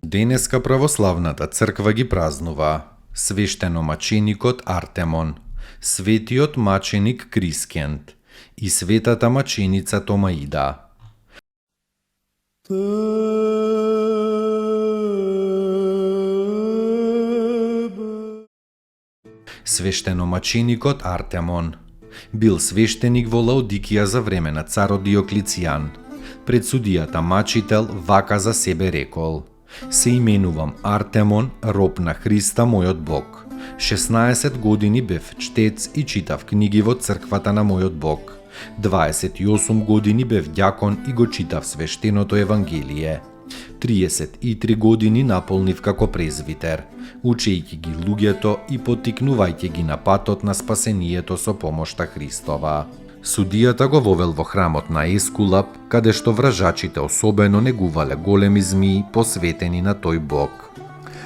Денеска православната црква ги празнува свештеномаченикот Артемон, светиот маченик Крискент и светата маченица Томаида. Свештеномаченикот Артемон бил свештеник во Лаодикија за време на царот Диоклицијан. Пред судијата мачител вака за себе рекол: се именувам Артемон, роб на Христа мојот Бог. 16 години бев чтец и читав книги во црквата на мојот Бог. 28 години бев ѓакон и го читав свештеното Евангелие. 33 години наполнив како презвитер, учејќи ги луѓето и поттикнувајќи ги на патот на спасението со помошта Христова. Судијата го вовел во храмот на Ескулап, каде што вражачите особено негувале големи змии посветени на тој бог.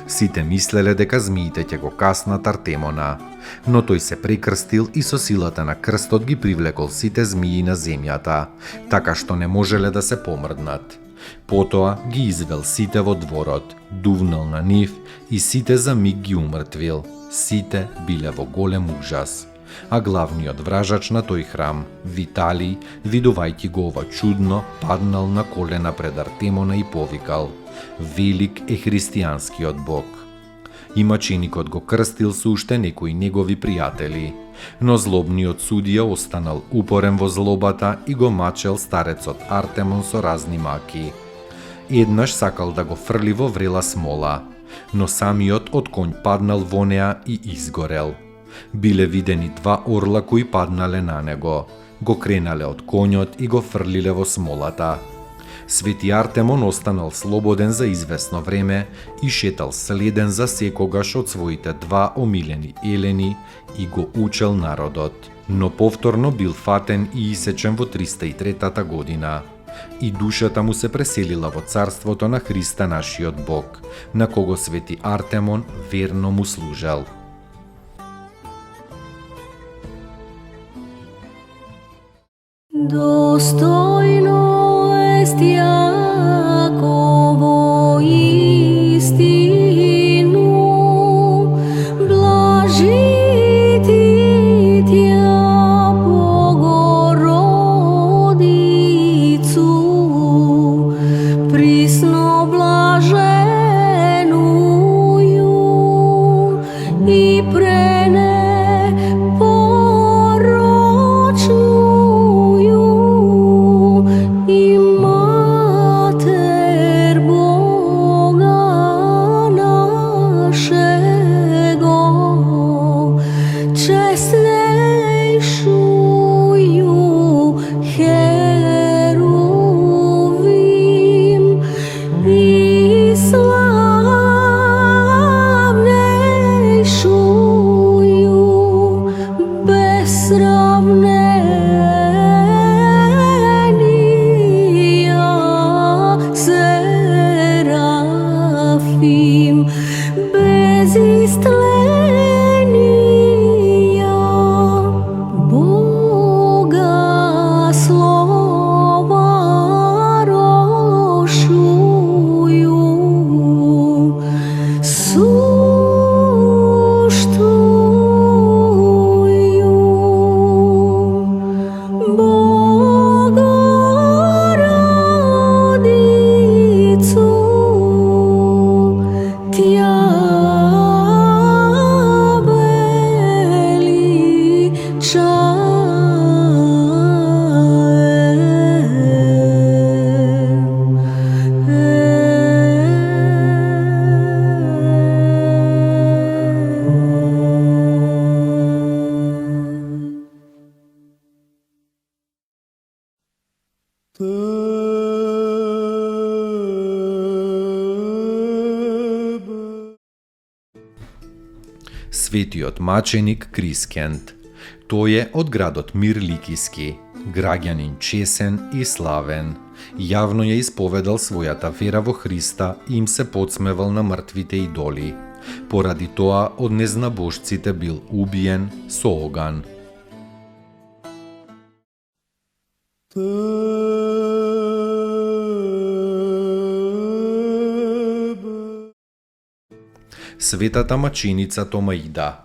Сите мислеле дека змиите ќе го каснат Артемона, но тој се прекрстил и со силата на крстот ги привлекол сите змии на земјата, така што не можеле да се помрднат. Потоа ги извел сите во дворот, дувнал на нив и сите за миг ги умртвил. Сите биле во голем ужас. А главниот вражач на тој храм, Виталий, видувајќи го ова чудно, паднал на колена пред Артемона и повикал: велик е христијанскиот бог. И маченикот го крстил со уште некои негови пријатели, но злобниот судија останал упорен во злобата и го мачел старецот Артемон со разни маки. Еднаш сакал да го фрли во врела смола, но самиот од конј паднал во неа и изгорел. Биле видени два орла кои паднале на него, го кренале од конјот и го фрлиле во смолата. Свети Артемон останал слободен за известно време и шетал следен за секогаш од своите два омилени елени и го учел народот. Но повторно бил фатен и исечен во 303 година. И душата му се преселила во царството на Христа нашиот Бог, на кого свети Артемон верно му служел. Достойно est Јаково истину, блажити Тја Богородицу, присно блаженују и пренепорочну и Светиот маченик Крискент. Тој е од градот Мирликиски, граѓанин чесен и славен. Јавно ја исповедал својата вера во Христа и им се подсмевал на мртвите идоли. Поради тоа од незнабожците бил убиен со оган. Светата маченица Томаида.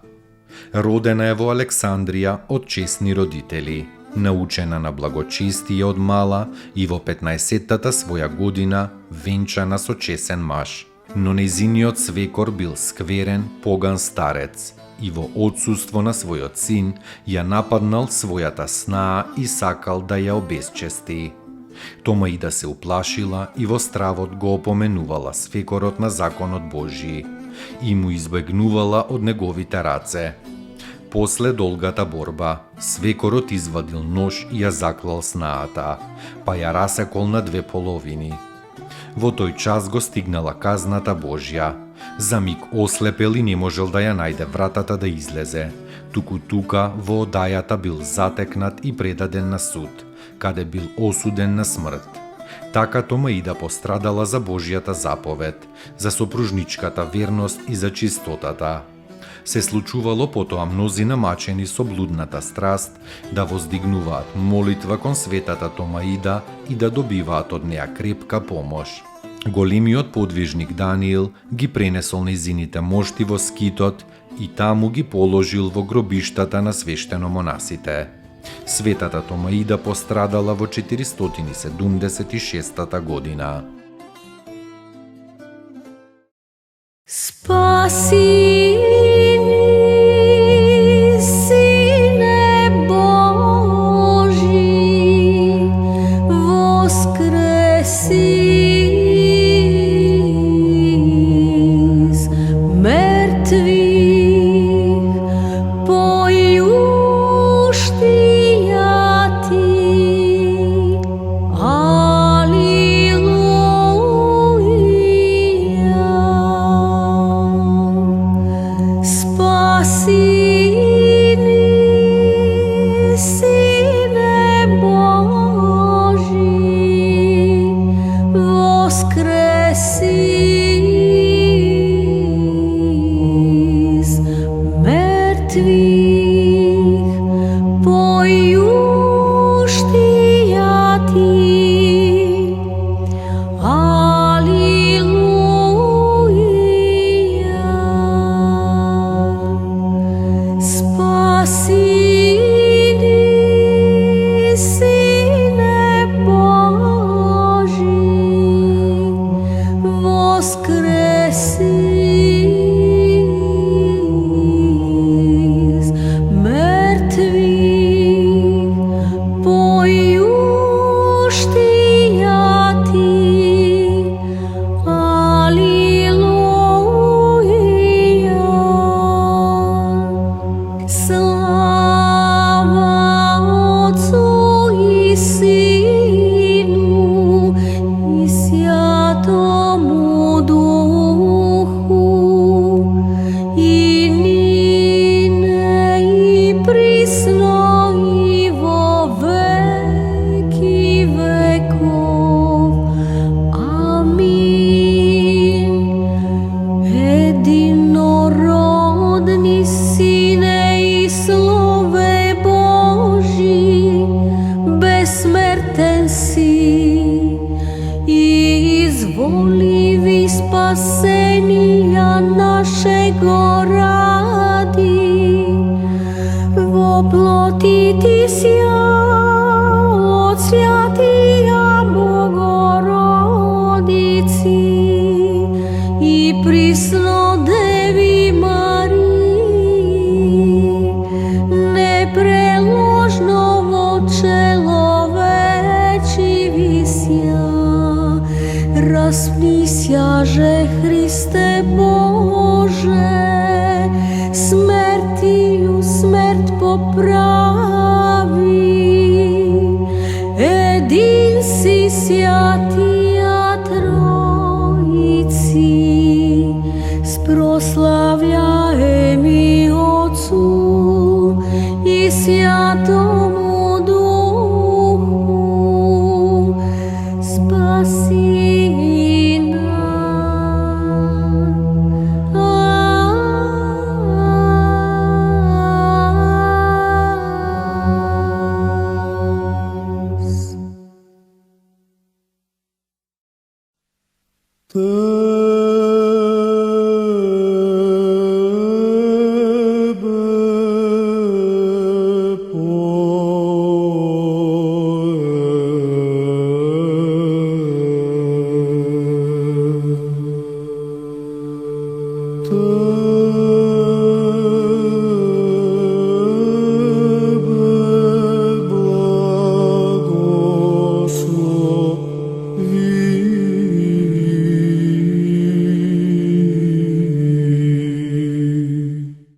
Родена е во Александрија од честни родители. Научена на благочестие од мала и во 15-тата своја година венчана со чесен маж. Но нејзиниот свекор бил скверен, поган старец и во отсуство на својот син ја нападнал својата снаа и сакал да ја обезчести. Томаида се уплашила и во стравот го опоменувала свекорот на законот Божји и му избегнувала од неговите раце. После долгата борба, свекорот извадил нож и ја заклал снаата, па ја расекол на две половини. Во тој час го стигнала казната Божја. За миг ослепел и не можел да ја најде вратата да излезе. Туку тука во одајата бил затекнат и предаден на суд, каде бил осуден на смрт. Така Томаида пострадала за Божјата заповед, за сопружничката верност и за чистотата. Се случувало потоа мнозина мачени со блудната страст да воздигнуваат молитва кон светата Томаида и да добиваат од неа крепка помош. Големиот подвижник Даниил ги пренесол нејзините мошти во скитот и таму ги положил во гробиштата на свештеномонасите. Светата Томаида пострадала во 476 година. Спаси ни, Сине Божи, воскреси из мертвих, поющия Ти. спасения нашего ради, воплотитеся от святия Богородицы и присно Деви Марии, непреложно во человечи вися. Распнися же, Христе Боже, смертью смерть поправи, един si Святия Троиci, sproslavljаем i Otcu i Святому Духу, спаси нас. Благослови.